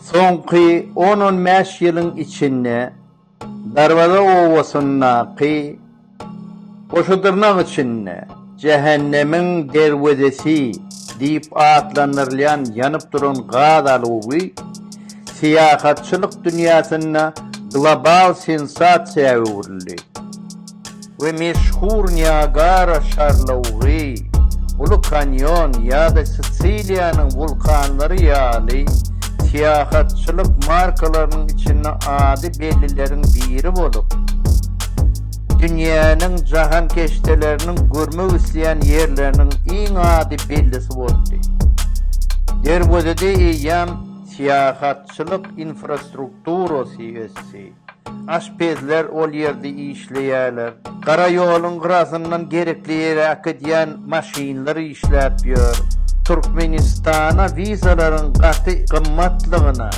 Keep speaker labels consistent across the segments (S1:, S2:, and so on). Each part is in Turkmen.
S1: Soňky 10-15 ýylyň içinde Darvaza owasyny Oşudurnak içinde Cehennemiň derwezesi diýip atlanyrlan ýanyp duran gaz aluwy siýahatçylyk dünýäsine global sensasiýa öwrüldi. We meşhur Niagara şarlawy, Ulu Kanyon ýa-da Siciliýanyň vulkanlary ýaly siýahatçylyk markalarynyň içinde ady bellileriň biri bolup, dünýäniň jahan keşteleriniň görmek isleýän ýerleriniň iň ady bellisi boldy. Derwezede ýan siýahatçylyk infrastrukturasy össi. Aşpezler ol ýerde işleýärler. Gara ýoluň gyrasyndan gerekli ýere akydýan maşinlary işläp ýör. Türkmenistana vizalaryň gaty gymmatlygyna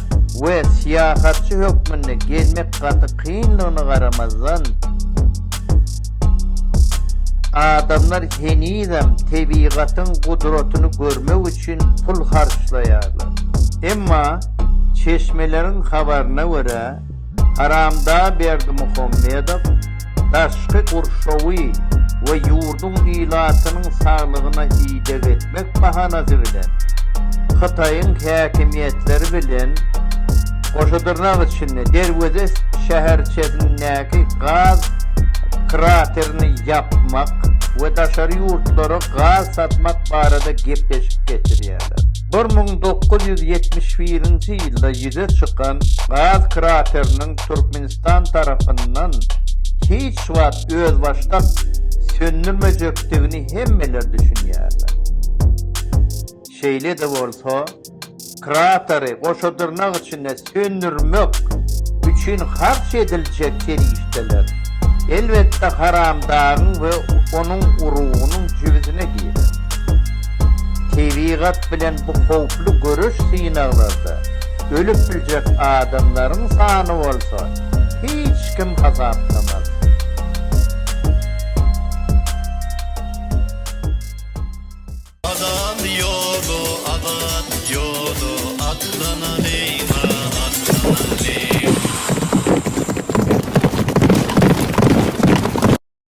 S1: we siýahatçy hökmüne gelmek gaty kynlygyna garamazdan adamlar henizem tebigatyň gudratyny görmek üçin pul harçlaýarlar. Emma çeşmeleriň habaryna görä Haramda Berdimuhammedow daşky gurşawy we ýurdun ilatynyň saglygyna ýydak etmek bahanasy bilen Hytaýyň häkimiýetleri bilen Oşudurnak içinde derweze şäherçesindäki gaz kraterini yapmak we daşary ýurtlara gaz satmak barada gepleşip geçirýärler. 1971-nji ýylda ýüze çykan gaz krateriniň Türkmenistan tarapyndan hiç wagt öz başlap sönürmejekdigini hemmeler düşünýärler. Şeýle de bolsa, krateri Oşudurnak içinde sönürmek üçin harç ediljek kerişdeler. Elbette haramdagyň we onuň urugynyň jübizine giýer. Tebigat bilen bu howply görüş synaglarda ölüp biljek adamlaryň sany bolsa hiç kim hasaplamaz.